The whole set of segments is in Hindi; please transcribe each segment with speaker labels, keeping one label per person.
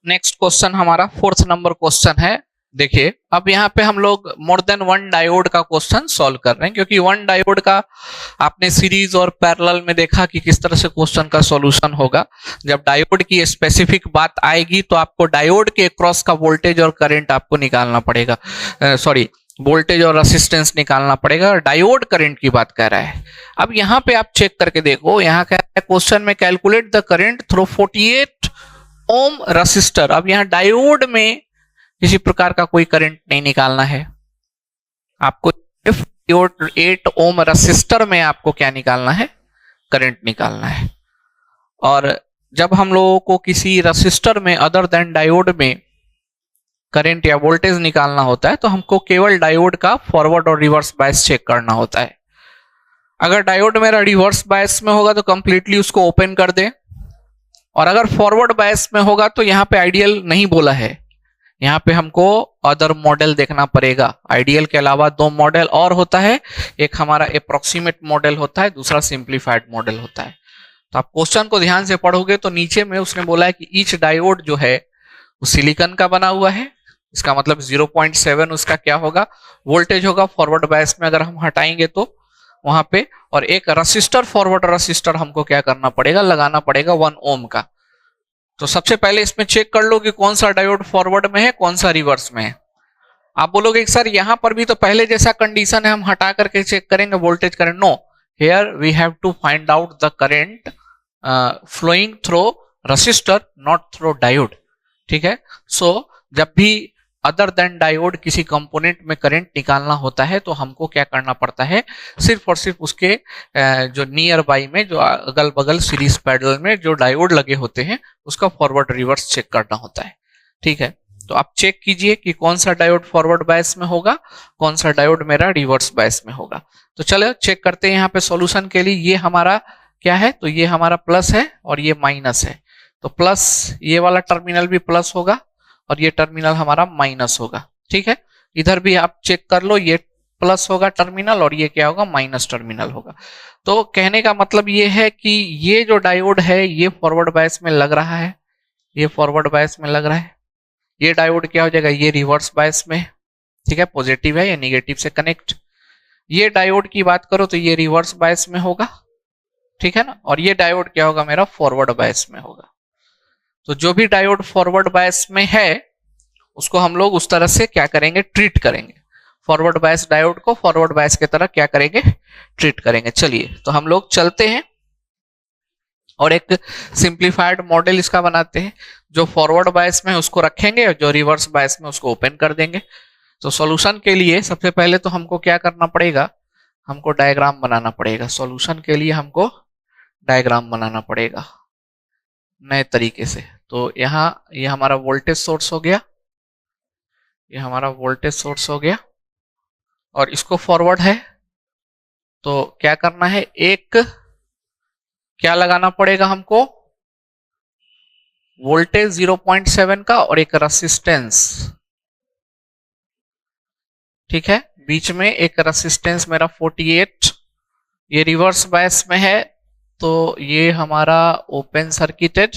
Speaker 1: नेक्स्ट क्वेश्चन हमारा 4th नंबर क्वेश्चन है। देखिए अब यहाँ पे हम लोग मोर देन वन डायोड का क्वेश्चन सॉल्व कर रहे हैं, क्योंकि वन डायोड का आपने सीरीज और पैरेलल में देखा कि किस तरह से क्वेश्चन का सॉल्यूशन होगा। जब डायोड की स्पेसिफिक बात आएगी तो आपको डायोड के क्रॉस का वोल्टेज और करंट आपको निकालना पड़ेगा, सॉरी वोल्टेज और रेसिस्टेंस निकालना पड़ेगा। डायोड करंट की बात कर रहा है। अब यहाँ पे आप चेक करके देखो, यहाँ कह रहा है क्वेश्चन में calculate the current through 48 ohm resistor. अब यहाँ डायोड में किसी प्रकार का कोई करंट नहीं निकालना है, आपको 8 ओम रसिस्टर में आपको क्या निकालना है, करंट निकालना है। और जब हम लोगों को किसी रसिस्टर में अदर देन डायोड में करंट या वोल्टेज निकालना होता है तो हमको केवल डायोड का फॉरवर्ड और रिवर्स बायस चेक करना होता है। अगर डायोड मेरा रिवर्स बायस में होगा तो कंप्लीटली उसको ओपन कर दे, और अगर फॉरवर्ड बायस में होगा तो यहाँ पे आइडियल नहीं बोला है, यहाँ पे हमको अदर मॉडल देखना पड़ेगा। आइडियल के अलावा दो मॉडल और होता है, एक हमारा अप्रोक्सीमेट मॉडल होता है, दूसरा सिंप्लीफाइड मॉडल होता है। तो आप क्वेश्चन को ध्यान से पढ़ोगे तो नीचे में उसने बोला है कि ईच डायोड जो है वो सिलिकॉन का बना हुआ है, इसका मतलब 0.7 उसका क्या होगा, वोल्टेज होगा फॉरवर्ड बायस में अगर हम हटाएंगे तो वहां पे। और एक रसिस्टर, फॉरवर्ड रसिस्टर हमको क्या करना पड़ेगा, लगाना पड़ेगा 1 ओम का। तो सबसे पहले इसमें चेक कर लो कि कौन सा डायोड फॉरवर्ड में है, कौन सा रिवर्स में है। आप बोलोगे सर यहां पर भी तो पहले जैसा कंडीशन है, हम हटा करके चेक करेंगे voltage current. No, here we have to find out the current flowing through resistor, not through diode. ठीक है। सो जब भी अदर देन डायोड किसी कंपोनेंट में करंट निकालना होता है तो हमको क्या करना पड़ता है, सिर्फ और सिर्फ उसके जो नियर बाई में, जो अगल बगल सीरीज पैरेलल में जो डायोड लगे होते हैं उसका फॉरवर्ड रिवर्स चेक करना होता है। ठीक है। तो आप चेक कीजिए कि कौन सा डायोड फॉरवर्ड बायस में होगा, कौन सा डायोड मेरा रिवर्स बायस में होगा। तो चलो चेक करते हैं यहाँ पे सॉल्यूशन के लिए। ये हमारा क्या है, तो ये हमारा प्लस है और ये माइनस है। तो प्लस, ये वाला टर्मिनल भी प्लस होगा और ये टर्मिनल हमारा माइनस होगा। ठीक है। इधर भी आप चेक कर लो, ये प्लस होगा टर्मिनल और ये क्या होगा, माइनस टर्मिनल होगा। तो कहने का मतलब ये है कि ये जो डायोड है ये फॉरवर्ड बायस में लग रहा है, ये फॉरवर्ड बायस में लग रहा है। ये डायोड क्या हो जाएगा, ये रिवर्स बायस में। ठीक है, पॉजिटिव है, ये निगेटिव से कनेक्ट। ये डायोड की बात करो तो ये रिवर्स बायस में होगा। ठीक है ना। और ये डायोड क्या होगा, मेरा फॉरवर्ड बायस में होगा। तो जो भी डायोड फॉरवर्ड बायस में है उसको हम लोग उस तरह से क्या करेंगे, ट्रीट करेंगे। फॉरवर्ड बायस डायोड को फॉरवर्ड बायस की तरह क्या करेंगे, ट्रीट करेंगे। चलिए तो हम लोग चलते हैं और एक सिंप्लीफाइड मॉडल इसका बनाते हैं। जो फॉरवर्ड बायस में उसको रखेंगे और जो रिवर्स बायस में उसको ओपन कर देंगे। तो सॉल्यूशन के लिए सबसे पहले तो हमको क्या करना पड़ेगा, हमको डायग्राम बनाना पड़ेगा। सॉल्यूशन के लिए हमको डायग्राम बनाना पड़ेगा नए तरीके से। तो यहाँ ये हमारा वोल्टेज सोर्स हो गया, ये हमारा वोल्टेज सोर्स हो गया और इसको फॉरवर्ड है। तो क्या करना है, एक क्या लगाना पड़ेगा हमको, वोल्टेज 0.7 का और एक रेसिस्टेंस। ठीक है, बीच में एक रेसिस्टेंस मेरा 48। ये रिवर्स बायस में है तो ये हमारा ओपन सर्किटेड,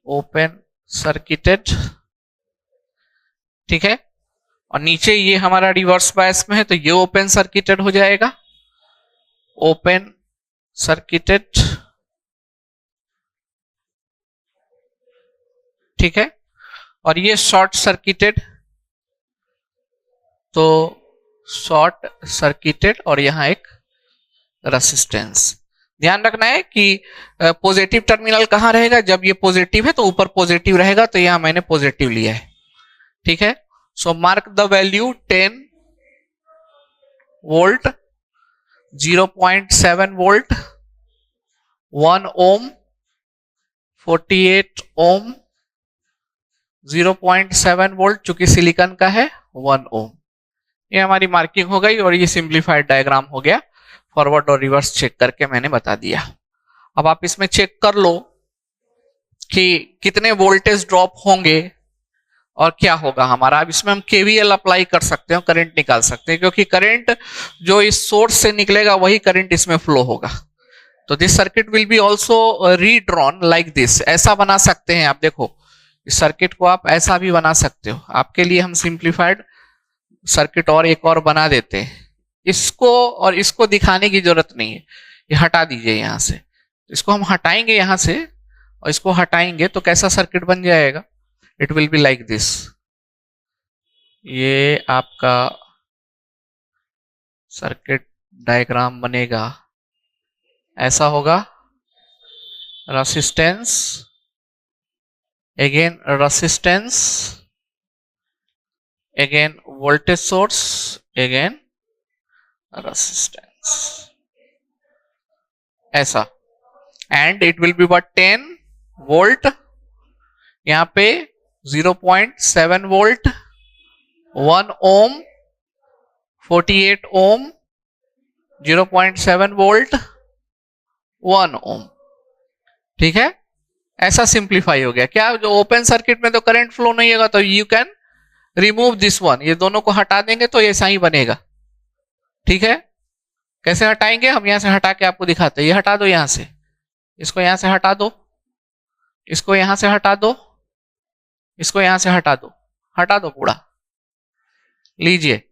Speaker 1: ओपन सर्किटेड। ठीक है। और नीचे ये हमारा रिवर्स बायस में है तो ये ओपन सर्किटेड हो जाएगा, ओपन सर्किटेड। ठीक है। और ये शॉर्ट सर्किटेड, तो शॉर्ट सर्किटेड और यहां एक रेसिस्टेंस। ध्यान रखना है कि पॉजिटिव टर्मिनल कहां रहेगा, जब ये पॉजिटिव है तो ऊपर पॉजिटिव रहेगा, तो यहां मैंने पॉजिटिव लिया है। ठीक है। So mark the value 10 volt, 0.7 volt, 1 ohm, 48 ohm, 0.7 volt, चूंकि सिलिकॉन का है, 1 ओम। ये हमारी मार्किंग हो गई और ये सिंप्लीफाइड डायग्राम हो गया। फॉरवर्ड और रिवर्स चेक करके मैंने बता दिया। अब आप इसमें चेक कर लो कि कितने वोल्टेज ड्रॉप होंगे और क्या होगा हमारा। अब इसमें हम केवीएल अप्लाई कर सकते हैं, करंट निकाल सकते हैं, क्योंकि करंट जो इस सोर्स से निकलेगा वही करंट इसमें फ्लो होगा। तो this circuit will be also redrawn like this, ऐसा बना सकते हैं आप। देखो इस सर्किट को आप ऐसा भी बना सकते हो। आपके लिए हम सिंप्लीफाइड सर्किट और एक और बना देते हैं। इसको और इसको दिखाने की जरूरत नहीं है, ये हटा दीजिए यहां से। इसको हम हटाएंगे यहां से और इसको हटाएंगे तो कैसा सर्किट बन जाएगा, it will be like this. ये आपका सर्किट डायग्राम बनेगा, ऐसा होगा। Resistance, again resistance, again voltage source, again resistance, ऐसा। And it will be but 10 volt, यहां पे 0.7 वोल्ट, 1 ओम, 48 ओम, 0.7 वोल्ट, 1 ओम। ठीक है, ऐसा सिंप्लीफाई हो गया। क्या जो ओपन सर्किट में तो करंट फ्लो नहीं होगा, तो you can remove this one, ये दोनों को हटा देंगे तो ऐसा ही बनेगा। ठीक है, कैसे हटाएंगे हम, यहां से हटा के आपको दिखाते हैं। ये हटा दो यहां से, इसको यहां से हटा दो, इसको यहां से हटा दो, इसको यहां से हटा दो, हटा दो पूरा। लीजिए,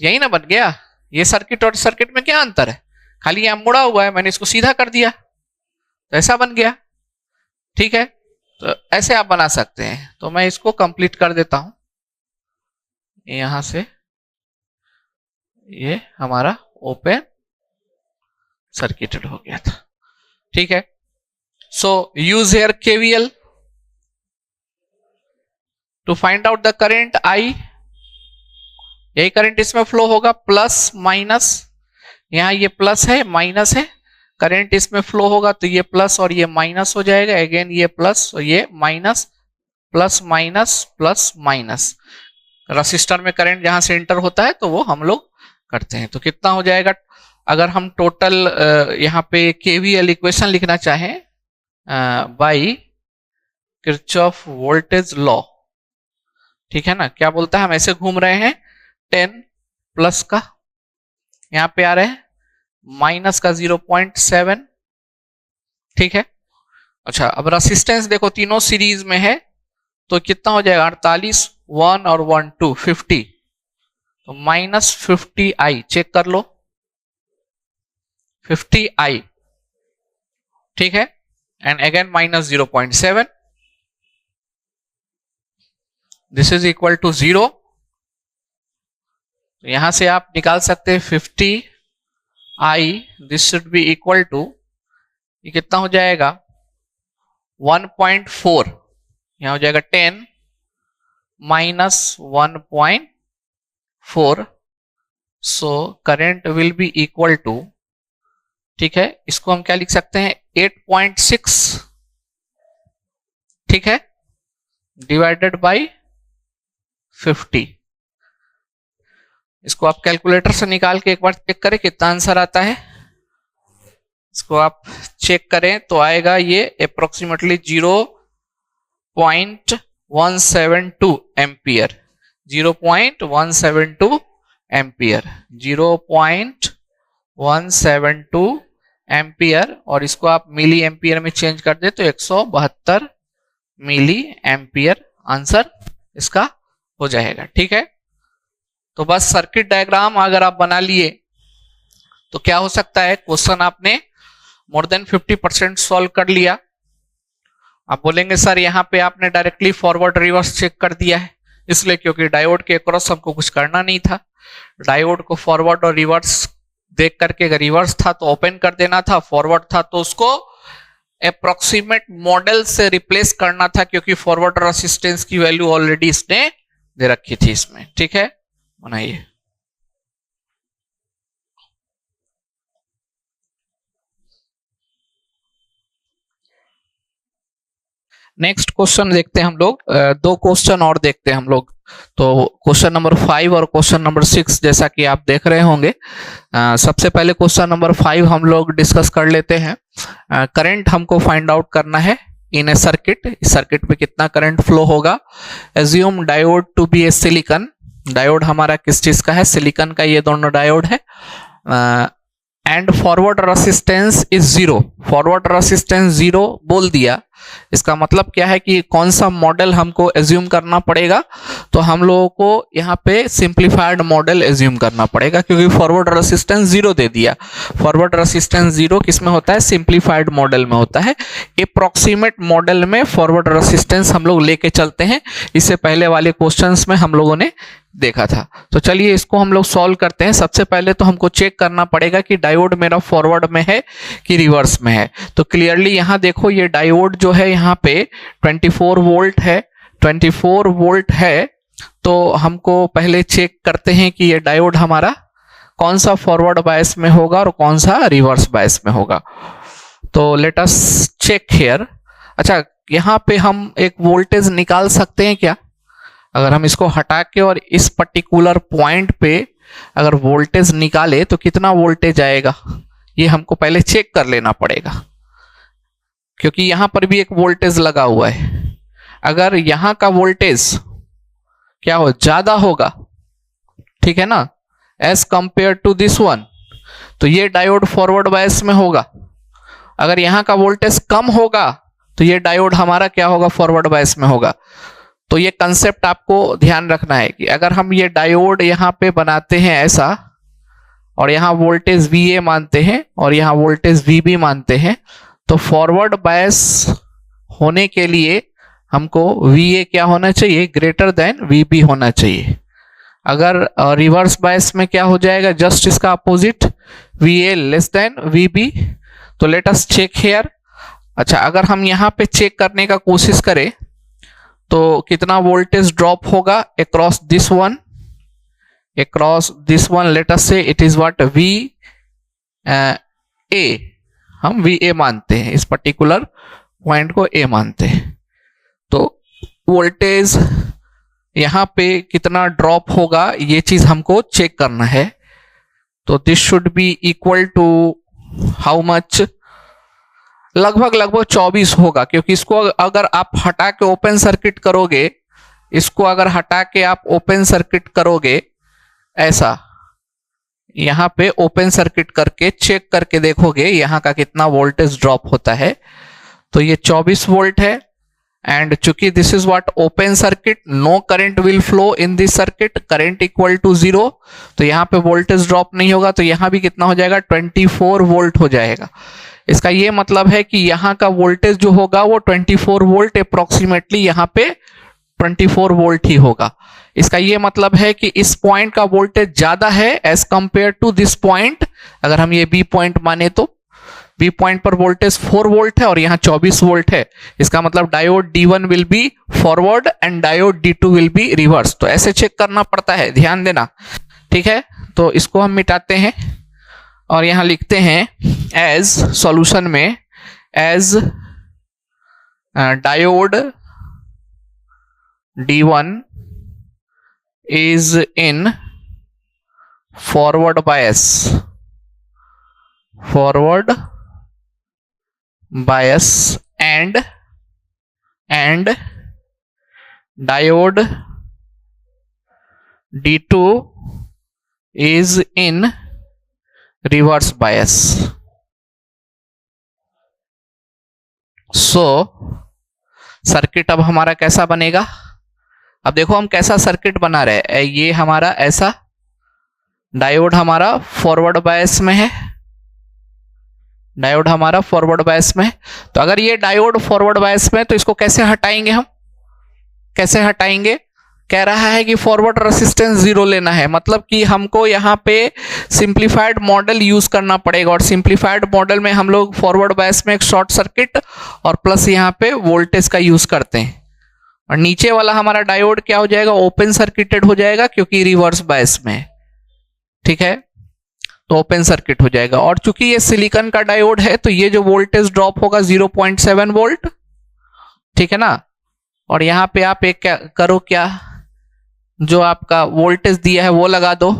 Speaker 1: यही ना बन गया। ये सर्किट और सर्किट में क्या अंतर है, खाली यहां मुड़ा हुआ है, मैंने इसको सीधा कर दिया तो ऐसा बन गया। ठीक है, तो ऐसे आप बना सकते हैं। तो मैं इसको कंप्लीट कर देता हूं। यहां से ये हमारा ओपन सर्किटेड हो गया था। ठीक है, so use here KVL to find out the current I। यही करंट इसमें फ्लो होगा, प्लस माइनस, यहां ये प्लस है माइनस है, करंट इसमें फ्लो होगा तो ये प्लस और ये माइनस हो जाएगा, अगेन ये प्लस और ये minus, plus minus plus minus. Resistor में करंट जहां से एंटर होता है तो वो हम लोग करते हैं। तो कितना हो जाएगा, अगर हम टोटल यहाँ पे KVL इक्वेशन लिखना चाहें बाय किरचॉफ वोल्टेज लॉ, ठीक है ना, क्या बोलता है, हम ऐसे घूम रहे हैं 10 प्लस का, यहाँ पे आ रहे हैं माइनस का 0.7। ठीक है, अच्छा अब रेसिस्टेंस देखो तीनों सीरीज में है तो कितना हो जाएगा, 48, 1 और 1 2 50, तो माइनस 50I, चेक कर लो 50I। ठीक है, and again minus 0.7, this is equal to 0। यहां से आप निकाल सकते हैं 50I, this should be equal to, ये कितना हो जाएगा 1.4, यहां हो जाएगा 10 minus 1.4, so current will be equal to, ठीक है, इसको हम क्या लिख सकते हैं 8.6, ठीक है, डिवाइडेड बाय 50। इसको आप कैलकुलेटर से निकाल के एक बार चेक करें कितना आंसर आता है। इसको आप चेक करें तो आएगा ये अप्रोक्सीमेटली 0.172 एम्पियर, 0.172 एम्पियर, 0.172 एम्पियर, और इसको आप मिली एम्पियर में चेंज कर दे तो 172 मिली एम्पियर आंसर इसका हो जाएगा। ठीक है, तो बस सर्किट डायग्राम अगर आप बना लिए तो क्या हो सकता है, क्वेश्चन आपने मोर देन 50% सॉल्व कर लिया। आप बोलेंगे सर यहाँ पे आपने डायरेक्टली फॉरवर्ड रिवर्स चेक कर दिया है, इसलिए क्योंकि डायोड के अक्रॉस हमको कुछ करना नहीं था। डायोड को फॉरवर्ड और रिवर्स देख करके, अगर रिवर्स था तो ओपन कर देना था, फॉरवर्ड था तो उसको अप्रोक्सीमेट मॉडल से रिप्लेस करना था, क्योंकि फॉरवर्ड रेसिस्टेंस की वैल्यू ऑलरेडी इसने दे रखी थी इसमें। ठीक है, बनाइए। नेक्स्ट क्वेश्चन देखते हैं हम लोग, दो क्वेश्चन और देखते हैं हम लोग। तो क्वेश्चन नंबर 5 और क्वेश्चन नंबर 6 जैसा कि आप देख रहे होंगे। सबसे पहले क्वेश्चन नंबर 5 हम लोग डिस्कस कर लेते हैं। करंट हमको फाइंड आउट करना है इन ए सर्किट, इस सर्किट में कितना करंट फ्लो होगा। Assume diode to be A silicon, diode हमारा किस चीज का है, सिलिकॉन का, ये दोनों डायोड है। And forward resistance is zero, forward resistance zero बोल दिया, इसका मतलब क्या है कि कौन सा मॉडल हमको एज्यूम करना पड़ेगा, तो हम लोगों को यहाँ पे सिंप्लीफाइड मॉडल एज्यूम करना पड़ेगा, क्योंकि फॉरवर्ड रेसिस्टेंस जीरो दे दिया। फॉरवर्ड रेसिस्टेंस जीरो किस में होता है, सिंप्लीफाइड मॉडल में होता है। अप्रॉक्सीमेट मॉडल में फॉरवर्ड रेसिस्टेंस हम लोग लेके चलते हैं, इससे पहले वाले क्वेश्चंस में हम लोगों ने देखा था। तो चलिए इसको हम लोग सॉल्व करते हैं। सबसे पहले तो हमको चेक करना पड़ेगा कि डायोड मेरा फॉरवर्ड में है कि रिवर्स में है। तो क्लियरली यहाँ देखो, ये डायोड जो है यहाँ पे 24 वोल्ट है, 24 वोल्ट है। तो हमको पहले चेक करते हैं कि ये डायोड हमारा कौन सा फॉरवर्ड बायस में होगा और कौन सा रिवर्स बायस में होगा। तो लेट अस चेक हियर। अच्छा, यहाँ पे हम एक वोल्टेज निकाल सकते हैं क्या? अगर हम इसको हटा के और इस पर्टिकुलर पॉइंट पे अगर वोल्टेज निकाले तो कितना वोल्टेज आएगा, ये हमको पहले चेक कर लेना पड़ेगा, क्योंकि यहां पर भी एक वोल्टेज लगा हुआ है। अगर यहां का वोल्टेज क्या हो, ज्यादा होगा, ठीक है ना, as compare to this one, तो ये डायोड फॉरवर्ड बायस में होगा। अगर यहां का वोल्टेज कम होगा तो ये डायोड हमारा क्या होगा, फॉरवर्ड बायस में होगा। तो ये कंसेप्ट आपको ध्यान रखना है कि अगर हम ये डायोड यहाँ पे बनाते हैं ऐसा, और यहाँ वोल्टेज VA मानते हैं और यहाँ वोल्टेज VB मानते हैं, तो फॉरवर्ड बायस होने के लिए हमको VA क्या होना चाहिए, ग्रेटर देन VB होना चाहिए। अगर रिवर्स बायस में क्या हो जाएगा, जस्ट इसका opposite, VA less than VB। तो लेट अस चेक हियर। अच्छा, अगर हम यहाँ पे चेक करने का कोशिश करें तो कितना वोल्टेज ड्रॉप होगा across this one, across this one, let us से इट इज व्हाट, VA, हम VA मानते हैं, इस पर्टिकुलर पॉइंट को A मानते हैं। तो वोल्टेज यहां पे कितना ड्रॉप होगा ये चीज हमको चेक करना है। तो this should be equal to how much, लगभग 24 होगा, क्योंकि इसको अगर आप हटा के ओपन सर्किट करोगे, इसको अगर हटा के आप ओपन सर्किट करोगे ऐसा, यहां पे ओपन सर्किट करके चेक करके देखोगे यहां का कितना वोल्टेज ड्रॉप होता है। तो ये 24 वोल्ट है, एंड चूंकि this is what open circuit, no current will flow in this circuit, current equal to 0, तो यहां पे वोल्टेज ड्रॉप नहीं होगा। तो यहां भी कितना हो जाएगा, 24 वोल्ट हो जाएगा। इसका ये मतलब है कि यहां का वोल्टेज जो होगा वो 24 वोल्ट अप्रोक्सीमेटली यहां पे 24 वोल्ट ही होगा। इसका ये मतलब है कि इस पॉइंट का वोल्टेज ज्यादा है as compare to this point. अगर हम ये बी पॉइंट माने तो बी पॉइंट पर वोल्टेज 4 वोल्ट है और यहाँ 24 वोल्ट है। इसका मतलब diode D1 will be forward and diode D2 will be reverse. तो ऐसे चेक करना पड़ता है, ध्यान देना, ठीक है। तो इसको हम मिटाते हैं और यहां लिखते हैं एज सॉल्यूशन में, as diode D1 is in forward bias and diode D2 is in reverse bias. So circuit अब हमारा कैसा बनेगा, अब देखो हम कैसा सर्किट बना रहे हैं। ये हमारा ऐसा डायोड हमारा फॉरवर्ड बायस में है, डायोड हमारा फॉरवर्ड बायस में है। तो अगर ये डायोड फॉरवर्ड बायस में, तो इसको कैसे हटाएंगे, हम कैसे हटाएंगे। कह रहा है कि फॉरवर्ड रेसिस्टेंस 0 लेना है, मतलब कि हमको यहाँ पे सिंप्लीफाइड मॉडल यूज करना पड़ेगा। और सिंप्लीफाइड मॉडल में हम लोग फॉरवर्ड बायस में एक शॉर्ट सर्किट और प्लस यहाँ पे वोल्टेज का यूज करते हैं। और नीचे वाला हमारा डायोड क्या हो जाएगा, ओपन सर्किटेड हो जाएगा, क्योंकि रिवर्स बायस में है, ठीक है। तो ओपन सर्किट हो जाएगा। और चूंकि ये सिलिकॉन का डायोड है, तो ये जो वोल्टेज ड्रॉप होगा 0.7 वोल्ट, ठीक है ना। और यहां पे आप एक करो, क्या जो आपका वोल्टेज दिया है वो लगा दो,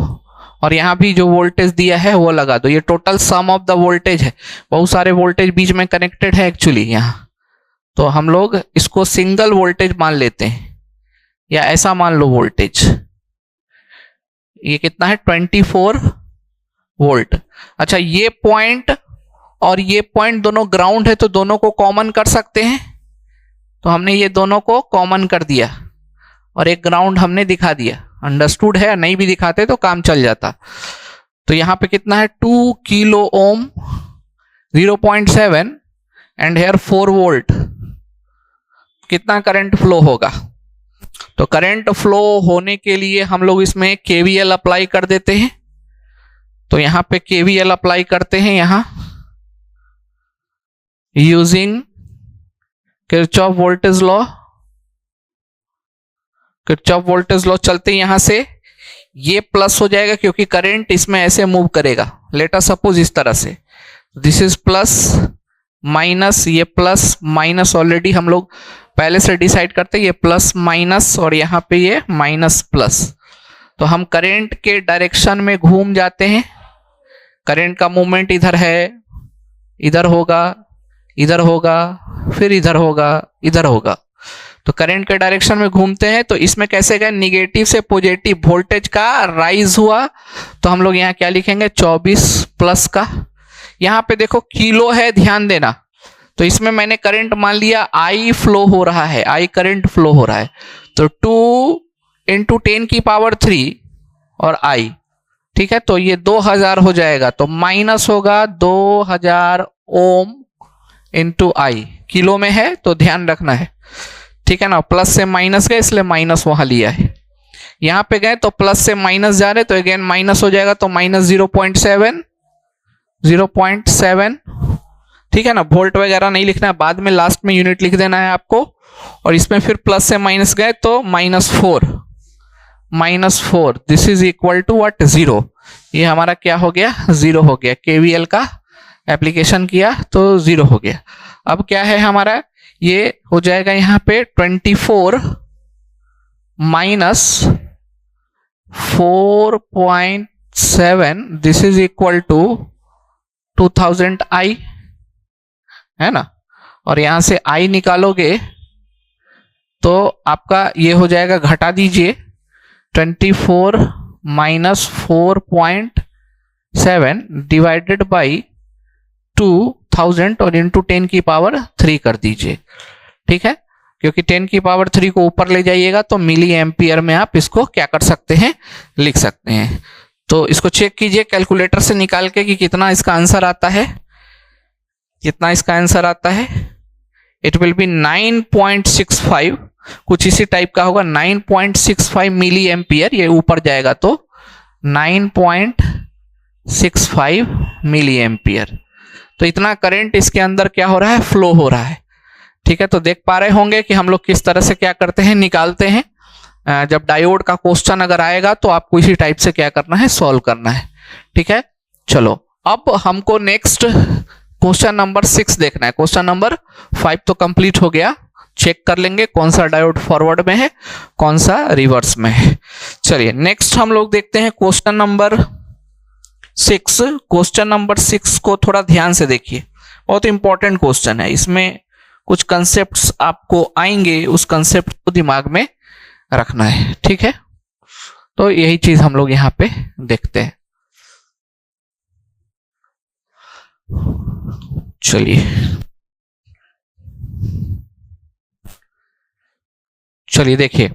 Speaker 1: और यहां भी जो वोल्टेज दिया है वो लगा दो। ये total sum of the voltage है, बहुत सारे वोल्टेज बीच में कनेक्टेड है एक्चुअली यहाँ। तो हम लोग इसको सिंगल वोल्टेज मान लेते हैं, या ऐसा मान लो वोल्टेज। ये कितना है, 24 वोल्ट। अच्छा, ये पॉइंट और ये पॉइंट दोनों ग्राउंड है, तो दोनों को कॉमन कर सकते हैं। तो हमने ये दोनों को कॉमन कर दिया और एक ग्राउंड हमने दिखा दिया। अंडरस्टूड है? नहीं भी दिखाते तो काम चल जाता। तो यहां पे कितना है, 2 kilo ohm 0.7 and here 4 volt. कितना करंट फ्लो होगा? तो करंट फ्लो होने के लिए हम लोग इसमें केवीएल अप्लाई कर देते हैं। तो यहां पे केवीएल अप्लाई करते हैं, यहां using Kirchhoff voltage law. Kirchhoff voltage law चलते यहां से ये प्लस हो जाएगा क्योंकि करंट इसमें ऐसे मूव करेगा। लेट अस सपोज इस तरह से, दिस इज प्लस माइनस, ये प्लस माइनस ऑलरेडी हम लोग पहले से डिसाइड करते हैं, ये प्लस माइनस और यहाँ पे ये माइनस प्लस। तो हम करंट के डायरेक्शन में घूम जाते हैं। करंट का मूवमेंट इधर है, इधर होगा, इधर होगा, फिर इधर होगा, इधर होगा। तो करंट के डायरेक्शन में घूमते हैं। तो इसमें कैसे गए, निगेटिव से पॉजिटिव वोल्टेज का राइज हुआ। तो हम लोग यहाँ क्या लिखेंगे, 24 प्लस का। यहाँ पे देखो किलो है, ध्यान देना। तो इसमें मैंने करंट मान लिया आई फ्लो हो रहा है, आई करंट फ्लो हो रहा है। तो 2 इंटू 10 की पावर 3 और आई, ठीक है। तो ये 2000 हो जाएगा। तो माइनस होगा 2000 ओम इंटू आई, किलो में है तो ध्यान रखना है, ठीक है ना। प्लस से माइनस गए इसलिए माइनस वहां लिया है। यहां पे गए तो प्लस से माइनस जा रहे तो अगेन माइनस हो जाएगा। तो माइनस 0.7, ठीक है ना। वोल्ट वगैरह नहीं लिखना है, बाद में लास्ट में यूनिट लिख देना है आपको। और इसमें फिर प्लस से माइनस गए तो -4, this is equal to what, 0। ये हमारा क्या हो गया, 0 हो गया। केवीएल का एप्लीकेशन किया तो 0 हो गया। अब क्या है हमारा, ये हो जाएगा यहाँ पे 24 minus 4.7, this is equal to 2000 I, है ना। और यहां से आई निकालोगे तो आपका ये हो जाएगा, घटा दीजिए, 24 माइनस 4.7 डिवाइडेड बाई 2000 और इंटू 10 की पावर 3 कर दीजिए, ठीक है। क्योंकि 10 की पावर 3 को ऊपर ले जाइएगा तो मिली एम्पियर में आप इसको क्या कर सकते हैं, लिख सकते हैं। तो इसको चेक कीजिए कैलकुलेटर से निकाल के कि कितना इसका आंसर आता है, कितना इसका आंसर आता है। इट विल बी 9.65, कुछ इसी टाइप का होगा, 9.65 मिली एम्पियर। ये ऊपर जाएगा तो 9.65 मिली एम्पियर। तो इतना करंट इसके अंदर क्या हो रहा है, फ्लो हो रहा है, ठीक है। तो देख पा रहे होंगे कि हम लोग किस तरह से क्या करते हैं, निकालते हैं। जब डायोड का क्वेश्चन अगर आएगा तो आपको इसी टाइप से क्या करना है, सॉल्व करना है, ठीक है। चलो अब हमको नेक्स्ट क्वेश्चन नंबर 6 देखना है। क्वेश्चन नंबर 5 तो कंप्लीट हो गया, चेक कर लेंगे कौन सा डायोड फॉरवर्ड में है, कौन सा रिवर्स में है। चलिए नेक्स्ट हम लोग देखते हैं क्वेश्चन नंबर 6। क्वेश्चन नंबर 6 को थोड़ा ध्यान से देखिए, बहुत इंपॉर्टेंट क्वेश्चन है। इसमें कुछ कंसेप्ट्स आपको आएंगे, उस कंसेप्ट को दिमाग में रखना है, ठीक है। तो यही चीज हम लोग यहां पे देखते हैं। चलिए देखिए,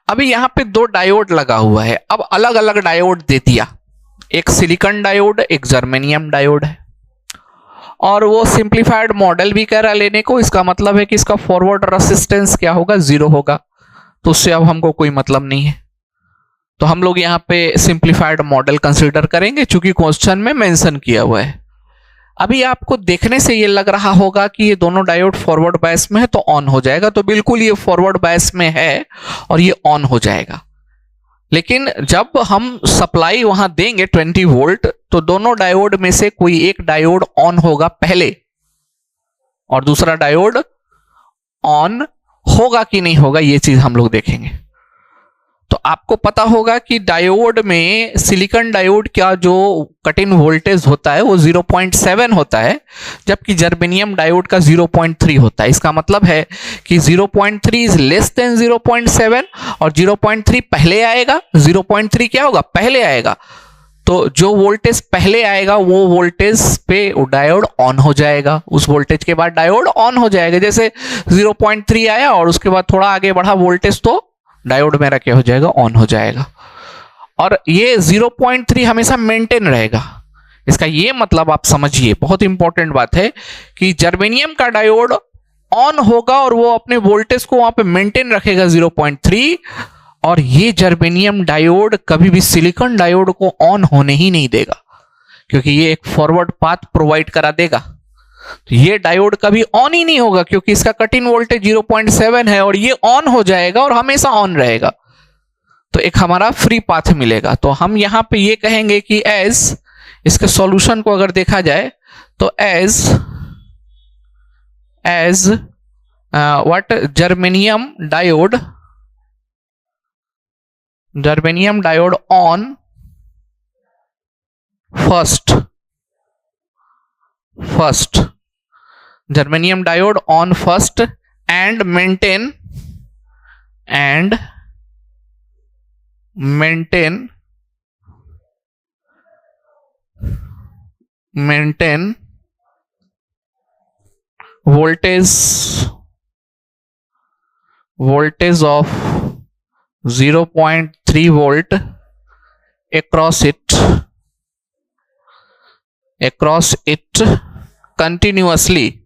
Speaker 1: अभी यहां पे 2 डायोड लगा हुआ है। अब अलग अलग डायोड दे दिया, एक सिलिकॉन डायोड, एक जर्मेनियम डायोड है। और वो सिंप्लीफाइड मॉडल भी कह रहा है लेने को। इसका मतलब है कि इसका फॉरवर्ड रेसिस्टेंस क्या होगा, 0 होगा। तो उससे अब हमको कोई मतलब नहीं है। तो हम लोग यहाँ पे सिंप्लीफाइड मॉडल कंसीडर करेंगे चूंकि क्वेश्चन में मेंशन किया हुआ है। अभी आपको देखने से ये लग रहा होगा कि ये दोनों डायोड फॉरवर्ड बायस में है तो ऑन हो जाएगा। तो बिल्कुल ये फॉरवर्ड बायस में है और ये ऑन हो जाएगा। लेकिन जब हम सप्लाई वहां देंगे 20 वोल्ट तो दोनों डायोड में से कोई एक डायोड ऑन होगा पहले और दूसरा डायोड ऑन होगा कि नहीं होगा, ये चीज हम लोग देखेंगे। तो आपको पता होगा कि डायोड में, सिलिकॉन डायोड का जो कट इन वोल्टेज होता है वो 0.7 होता है, जबकि जर्मेनियम डायोड का 0.3 होता है। इसका मतलब है कि 0.3 इज लेस देन 0.7 और 0.3 पहले आएगा। 0.3 क्या होगा, पहले आएगा। तो जो वोल्टेज पहले आएगा वो वोल्टेज पे डायोड ऑन हो जाएगा, उस वोल्टेज के बाद डायोड ऑन हो जाएगा। जैसे 0.3 आया और उसके बाद थोड़ा आगे बढ़ा वोल्टेज तो डायोड मेरा क्या हो जाएगा, ऑन हो जाएगा। और ये 0.3 हमेशा मेंटेन रहेगा। इसका ये मतलब आप समझिए, बहुत इंपॉर्टेंट बात है कि जर्मेनियम का डायोड ऑन होगा और वो अपने वोल्टेज को वहां पे मेंटेन रखेगा 0.3, और ये जर्मेनियम डायोड कभी भी सिलिकॉन डायोड को ऑन होने ही नहीं देगा, क्योंकि ये एक फॉरवर्ड पाथ प्रोवाइड करा देगा। तो ये डायोड कभी ऑन ही नहीं होगा, क्योंकि इसका कट इन वोल्टेज 0.7 है और ये ऑन हो जाएगा और हमेशा ऑन रहेगा। तो एक हमारा फ्री पाथ मिलेगा। तो हम यहां पे ये कहेंगे कि एज, इसके सॉल्यूशन को अगर देखा जाए तो as what, germanium diode on first, germanium diode on first and maintain voltage of 0.3 volt across it continuously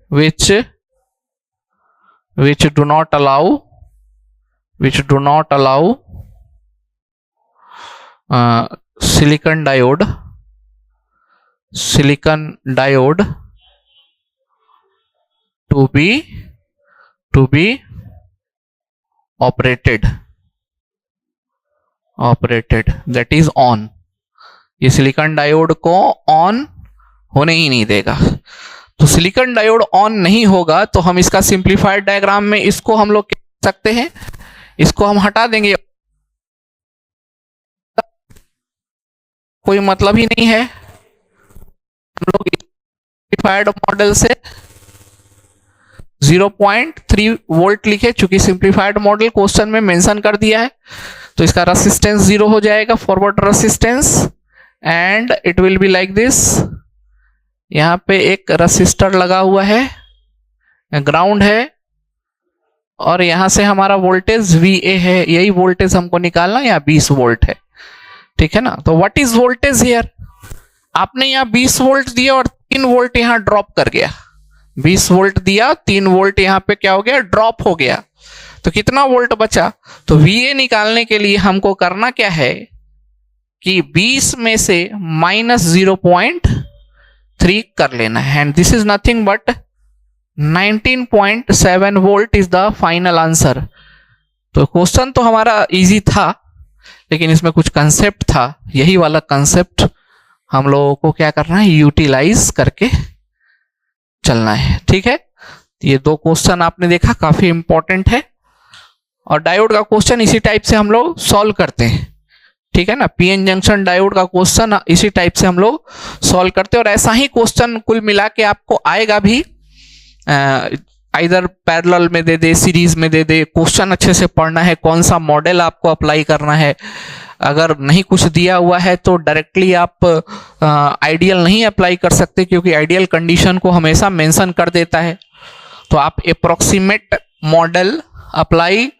Speaker 1: which do not allow silicon diode to be operated, that is on। ये सिलिकॉन डायोड को ऑन होने ही नहीं देगा। तो सिलिकॉन डायोड ऑन नहीं होगा तो हम इसका सिंप्लीफाइड डायग्राम में इसको हम लोग कह सकते हैं, इसको हम हटा देंगे, कोई मतलब ही नहीं है। हम लोग सिंप्लीफाइड मॉडल से 0.3 वोल्ट लिखे, चूंकि सिंप्लीफाइड मॉडल क्वेश्चन में मेंशन कर दिया है, तो इसका रेसिस्टेंस 0 हो जाएगा, forward resistance, and it will be like this. यहां पे एक रेसिस्टर लगा हुआ है, ग्राउंड है, और यहां से हमारा वोल्टेज VA है, यही वोल्टेज हमको निकालना, यहाँ 20 वोल्ट है, ठीक है ना। तो व्हाट इज वोल्टेज हियर, आपने यहाँ 20 वोल्ट दिया और 3 वोल्ट यहाँ ड्रॉप कर गया, 20 वोल्ट दिया, 3 वोल्ट यहाँ पे क्या हो गया, ड्रॉप हो गया। तो कितना वोल्ट बचा, तो VA निकालने के लिए हमको करना क्या है कि 20 में से -0.3 कर लेना है, and this is nothing but 19.7 volt is the final answer. तो क्वेश्चन तो हमारा इजी था, लेकिन इसमें कुछ कंसेप्ट था, यही वाला कंसेप्ट हम लोगों को क्या करना है, यूटिलाइज करके चलना है, ठीक है। ये 2 क्वेश्चन आपने देखा, काफी इंपॉर्टेंट है, और डायोड का क्वेश्चन इसी टाइप से हम लोग सॉल्व करते हैं, ठीक है ना। पीएन जंक्शन डायोड का क्वेश्चन इसी टाइप से हम लोग सॉल्व करते हैं, और ऐसा ही क्वेश्चन कुल मिला के आपको आएगा भी, इधर पैरेलल में दे दे, सीरीज में दे दे। क्वेश्चन अच्छे से पढ़ना है, कौन सा मॉडल आपको अप्लाई करना है। अगर नहीं कुछ दिया हुआ है तो डायरेक्टली आप आइडियल नहीं अप्लाई कर सकते, क्योंकि आइडियल कंडीशन को हमेशा मेंशन कर देता है। तो आप अप्रोक्सीमेट मॉडल अप्लाई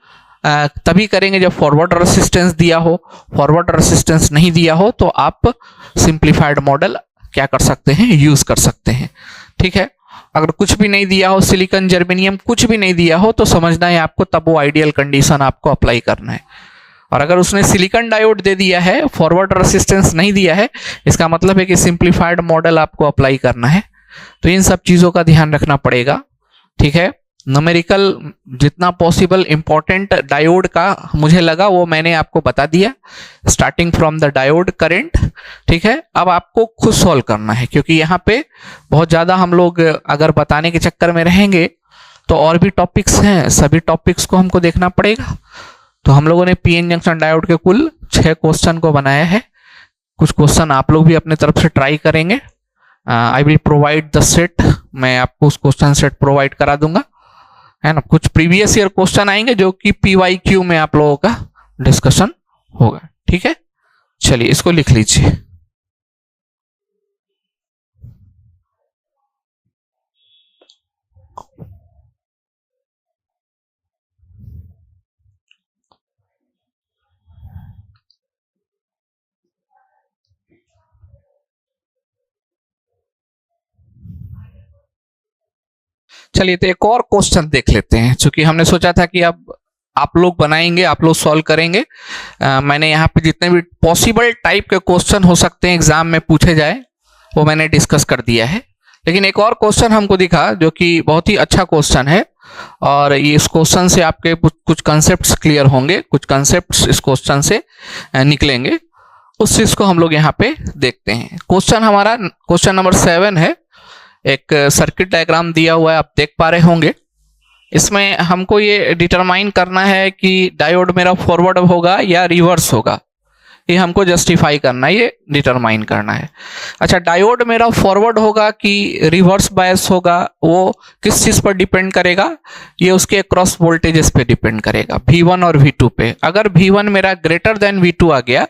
Speaker 1: तभी करेंगे जब फॉरवर्ड रेसिस्टेंस दिया हो, फॉरवर्ड रेसिस्टेंस नहीं दिया हो तो आप सिंप्लीफाइड मॉडल क्या कर सकते हैं, यूज कर सकते हैं, ठीक है। अगर कुछ भी नहीं दिया हो, सिलिकॉन जर्मेनियम कुछ भी नहीं दिया हो, तो समझना है आपको, तब वो आइडियल कंडीशन आपको अप्लाई करना है। और अगर उसने सिलिकॉन डायोड दे दिया है, फॉरवर्ड रेसिस्टेंस नहीं दिया है, इसका मतलब है कि सिंप्लीफाइड मॉडल आपको अप्लाई करना है। तो इन सब चीजों का ध्यान रखना पड़ेगा, ठीक है। न्यूमेरिकल जितना पॉसिबल इंपॉर्टेंट डायोड का मुझे लगा वो मैंने आपको बता दिया, starting from the diode current, ठीक है। अब आपको खुद सॉल्व करना है, क्योंकि यहाँ पे बहुत ज्यादा हम लोग अगर बताने के चक्कर में रहेंगे तो और भी टॉपिक्स हैं, सभी टॉपिक्स को हमको देखना पड़ेगा। तो हम लोगों ने पीएन जंक्शन डायोड के कुल 6 क्वेश्चन को बनाया है। कुछ क्वेश्चन आप लोग भी अपने तरफ से ट्राई करेंगे। I will provide the set, मैं आपको उस क्वेश्चन सेट प्रोवाइड करा दूंगा। है ना। कुछ प्रीवियस ईयर क्वेश्चन आएंगे जो कि PYQ में आप लोगों का डिस्कशन होगा, ठीक है। चलिए इसको लिख लीजिए। चलिए तो एक और क्वेश्चन देख लेते हैं, क्योंकि हमने सोचा था कि अब आप लोग बनाएंगे, आप लोग सॉल्व करेंगे। मैंने यहाँ पे जितने भी पॉसिबल टाइप के क्वेश्चन हो सकते हैं एग्जाम में पूछे जाए वो मैंने डिस्कस कर दिया है। लेकिन एक और क्वेश्चन हमको दिखा जो कि बहुत ही अच्छा क्वेश्चन है, और ये इस क्वेश्चन से आपके कुछ कंसेप्ट्स क्लियर होंगे, कुछ कंसेप्ट्स इस क्वेश्चन से निकलेंगे। उस चीज को हम लोग यहाँ पे देखते हैं। क्वेश्चन हमारा क्वेश्चन नंबर 7 है। एक सर्किट डायग्राम दिया हुआ है, आप देख पा रहे होंगे। इसमें हमको ये डिटरमाइन करना है कि डायोड मेरा फॉरवर्ड होगा या रिवर्स होगा, ये हमको जस्टिफाई करना है, ये डिटरमाइन करना है। अच्छा, डायोड मेरा फॉरवर्ड होगा कि रिवर्स बायस होगा, वो किस चीज पर डिपेंड करेगा? ये उसके क्रॉस वोल्टेजेस पे डिपेंड करेगा, V1 और V2 पे। अगर V1 मेरा ग्रेटर देन V2 आ गया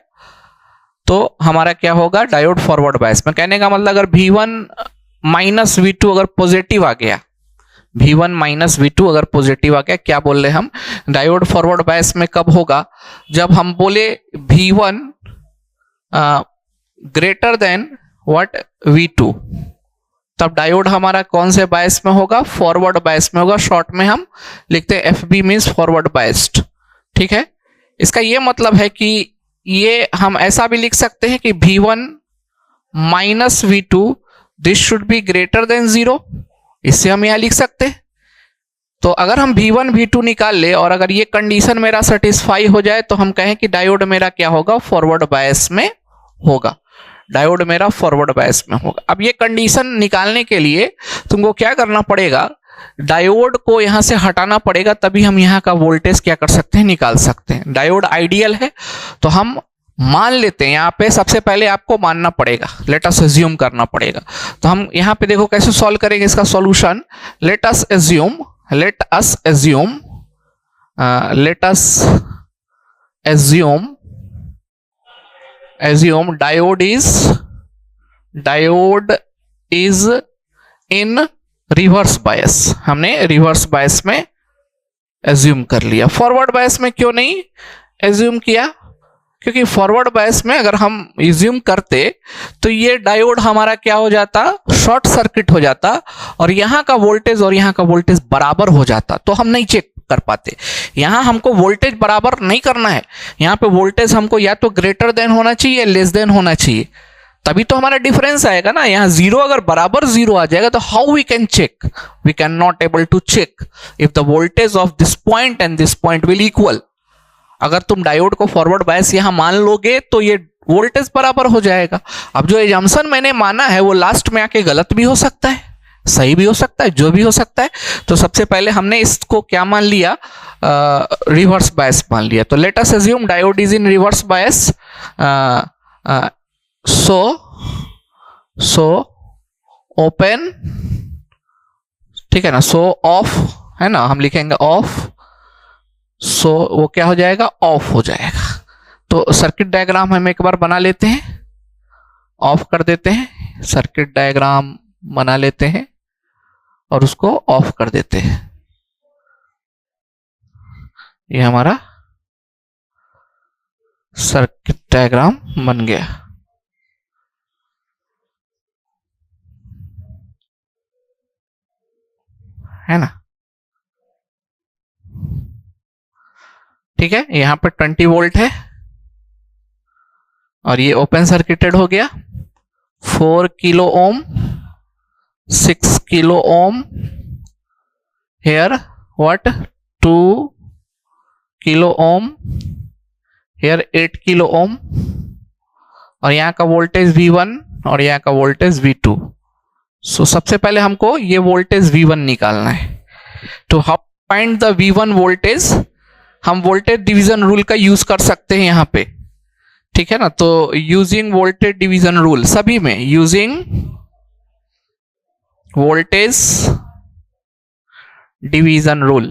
Speaker 1: तो हमारा क्या होगा? डायोड फॉरवर्ड बायस में। कहने का मतलब अगर V1 माइनस V2 अगर पॉजिटिव आ गया, V1 माइनस V2 अगर पॉजिटिव आ गया, क्या बोल रहे हम? डायोड फॉरवर्ड बायस में कब होगा? जब हम बोले V1 greater than what? V2, तब डायोड हमारा कौन से बायस में होगा? फॉरवर्ड बायस में होगा। शॉर्ट में हम लिखते हैं FB मींस फॉरवर्ड बायस्ड, ठीक है। इसका ये मतलब है कि ये हम ऐसा भी लिख सकते हैं कि V1 minus V2 this should be greater than 0, इससे हम यहां लिख सकते हैं। तो अगर हम V1 V2 निकाल ले और अगर ये कंडीशन मेरा सेटिस्फाई हो जाए तो हम कहें कि डायोड मेरा क्या होगा? फॉरवर्ड बायस में होगा। डायोड मेरा फॉरवर्ड बायस में होगा। अब ये कंडीशन निकालने के लिए तुमको क्या करना पड़ेगा? डायोड को यहां से हटाना पड़ेगा, तभी हम यहां का वोल्टेज क्या कर सकते हैं? निकाल सकते हैं। डायोड आइडियल है तो हम मान लेते हैं। यहाँ पे सबसे पहले आपको मानना पड़ेगा, लेट अस एज्यूम करना पड़ेगा। तो हम यहाँ पे देखो कैसे सॉल्व करेंगे इसका solution. Let us assume diode is in reverse bias. हमने रिवर्स बायस में एज्यूम कर लिया। फॉरवर्ड बायस में क्यों नहीं एज्यूम किया? क्योंकि फॉरवर्ड बायस में अगर हम एज्यूम करते तो ये डायोड हमारा क्या हो जाता? शॉर्ट सर्किट हो जाता, और यहाँ का वोल्टेज और यहाँ का वोल्टेज बराबर हो जाता, तो हम नहीं चेक कर पाते। यहाँ हमको वोल्टेज बराबर नहीं करना है, यहाँ पे वोल्टेज हमको या तो ग्रेटर देन होना चाहिए या लेस देन होना चाहिए, तभी तो हमारा डिफरेंस आएगा ना। यहाँ 0 अगर बराबर 0 आ जाएगा तो how we can check? We can not able to check if the voltage of this point and this point will equal. अगर तुम डायोड को फॉरवर्ड बायस यहां मान लोगे तो ये वोल्टेज बराबर हो जाएगा। अब जो एजम्पशन मैंने माना है वो लास्ट में आके गलत भी हो सकता है, सही भी हो सकता है, जो भी हो सकता है। तो सबसे पहले हमने इसको क्या मान लिया? रिवर्स बायस मान लिया। तो let us assume diode is in reverse bias. So open, ठीक है ना। सो ऑफ है ना, हम लिखेंगे ऑफ। सो वो क्या हो जाएगा? ऑफ हो जाएगा। तो सर्किट डायग्राम हम एक बार बना लेते हैं, ऑफ कर देते हैं। सर्किट डायग्राम बना लेते हैं और उसको ऑफ कर देते हैं। ये हमारा सर्किट डायग्राम बन गया, है ना। ठीक है, यहां पर 20 वोल्ट है और ये ओपन सर्किटेड हो गया। 4 kilo ohm, 6 kilo ohm, here what 2 kilo Om, here 8 kilo ohm, और यहाँ का वोल्टेज V1 और यहाँ का वोल्टेज V2। सो सबसे पहले हमको ये वोल्टेज V1 निकालना है। To find the V1 voltage हम वोल्टेज डिवीजन रूल का यूज कर सकते हैं यहाँ पे, ठीक है ना। तो यूजिंग वोल्टेज डिवीजन रूल, सभी में यूजिंग वोल्टेज डिवीजन रूल,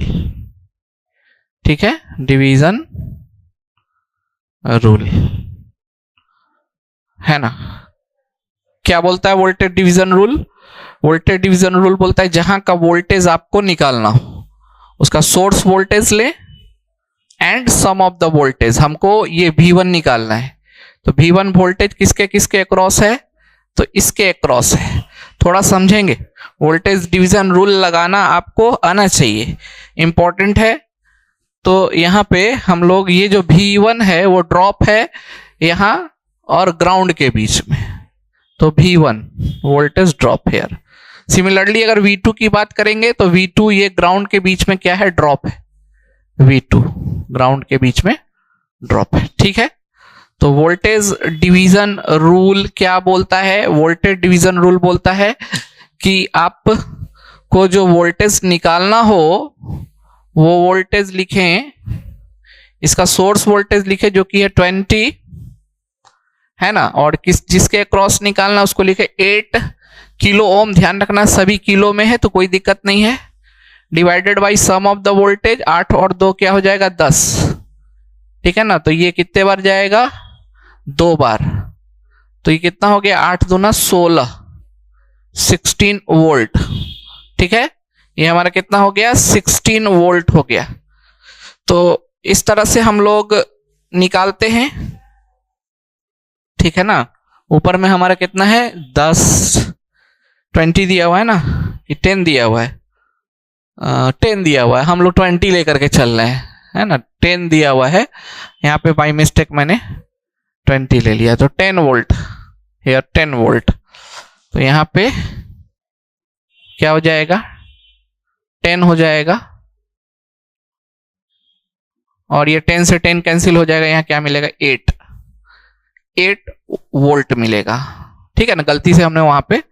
Speaker 1: ठीक है, डिवीजन रूल है ना। क्या बोलता है voltage division rule? Voltage division rule बोलता है जहां का वोल्टेज आपको निकालना हो उसका सोर्स वोल्टेज ले and sum of the voltage, हमको ये V1 निकालना है। तो V1 वोल्टेज किसके किसके अक्रॉस है? तो इसके अक्रॉस है। थोड़ा समझेंगे, वोल्टेज डिवीजन रूल लगाना आपको आना चाहिए, इंपॉर्टेंट है। तो यहाँ पे हम लोग ये जो V1 है वो ड्रॉप है यहाँ और ग्राउंड के बीच में, तो V1 voltage drop hair. Similarly अगर V2 की बात करेंगे तो V2 ये ग्राउंड के बीच में क्या है? ड्रॉप है। V2 ग्राउंड के बीच में ड्रॉप है, ठीक है। तो वोल्टेज डिवीजन रूल क्या बोलता है? वोल्टेज डिवीजन रूल बोलता है कि आप को जो वोल्टेज निकालना हो वो वोल्टेज लिखें, इसका सोर्स वोल्टेज लिखे जो कि है 20 है ना, और जिसके अक्रॉस निकालना उसको लिखे 8 किलो ओम। ध्यान रखना सभी किलो में है तो कोई दिक्कत नहीं है। Divided by sum of the voltage, 8 और 2 क्या हो जाएगा? 10, ठीक है ना। तो ये कितने बार जाएगा? 2 बार। तो ये कितना हो गया? 8 दूना 16, 16 वोल्ट, ठीक है। ये हमारा कितना हो गया? 16 वोल्ट हो गया। तो इस तरह से हम लोग निकालते हैं, ठीक है ना। ऊपर में हमारा कितना है? 10, 20 दिया हुआ है ना, कि 10 दिया हुआ है? 10 दिया हुआ है, हम लोग 20 लेकर के चल रहे हैं, है ना। 10 दिया हुआ है, यहाँ पे बाई मिस्टेक मैंने 20 ले लिया, तो 10 वोल्ट, हियर 10 वोल्ट। तो यहाँ पे क्या हो जाएगा? 10 हो जाएगा, और ये 10 से 10 कैंसिल हो जाएगा, यहाँ क्या मिलेगा? 8 वोल्ट मिलेगा, ठीक है ना। गलती से हमने वहां पे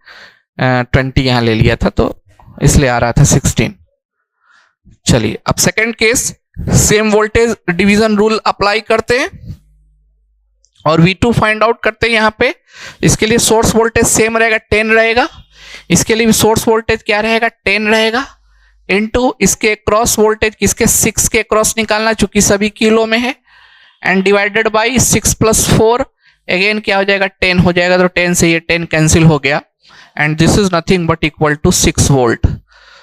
Speaker 1: 20 यहां ले लिया था तो इसलिए आ रहा था 16। चलिए अब second case, same voltage division rule apply करते हैं और V2 फाइंड आउट करते हैं। यहाँ पे इसके लिए सोर्स वोल्टेज सेम रहेगा, 10 रहेगा। इसके लिए भी सोर्स वोल्टेज क्या रहेगा? 10 रहेगा, इनटू इसके क्रॉस वोल्टेज किसके? 6 के क्रॉस निकालना चूंकि सभी किलो में है, एंड डिवाइडेड बाई 6 + 4, अगेन क्या हो जाएगा? 10 हो जाएगा। तो 10 से ये 10 कैंसिल हो गया, and this is nothing but equal to 6 volt.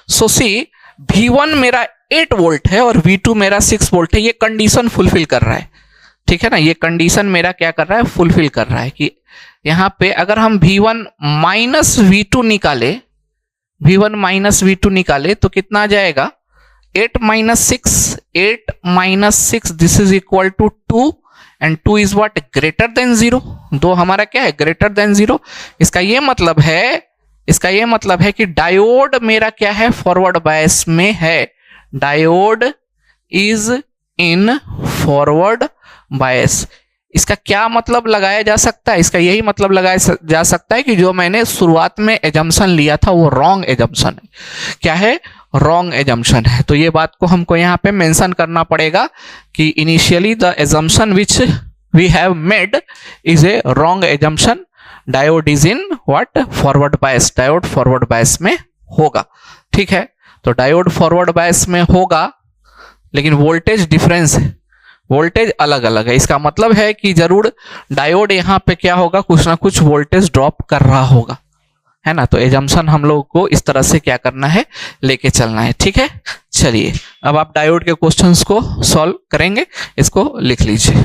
Speaker 1: So see, V1 मेरा 8 वोल्ट है और V2 मेरा 6 वोल्ट है। ये कंडीशन फुलफिल कर रहा है, ठीक है ना। ये कंडीशन मेरा क्या कर रहा है? फुलफिल कर रहा है कि यहाँ पे अगर हम V1 माइनस V2 निकाले, V1 माइनस V2 निकाले तो कितना आ जाएगा? 8 - 6, 8 - 6, this is equal to 2, and 2 is what? Greater than 0। 2 हमारा क्या है? Greater than 0। इसका ये मतलब है कि डायोड मेरा क्या है? फॉरवर्ड बायस में है। Diode is in forward bias. इसका क्या मतलब लगाया जा सकता है? इसका यही मतलब लगाया जा सकता है कि जो मैंने शुरुआत में एजम्पशन लिया था वो रॉन्ग एजम्पशन है। क्या है? रॉन्ग एजम्पशन है। तो ये बात को हमको यहाँ पे मेंशन करना पड़ेगा कि initially the assumption which we have made is a wrong assumption. Diode is in what? Forward bias. Diode forward bias में होगा, ठीक है। तो डायोड फॉरवर्ड बायस में होगा, लेकिन वोल्टेज डिफरेंस है, वोल्टेज अलग अलग है। इसका मतलब है कि जरूर डायोड यहाँ पे क्या होगा? कुछ ना कुछ वोल्टेज ड्रॉप कर रहा होगा, है ना। तो एजम्पशन हम लोग को इस तरह से क्या करना है? लेके चलना है, ठीक है। चलिए अब आप डायोड के क्वेश्चंस को सॉल्व करेंगे, इसको लिख लीजिए।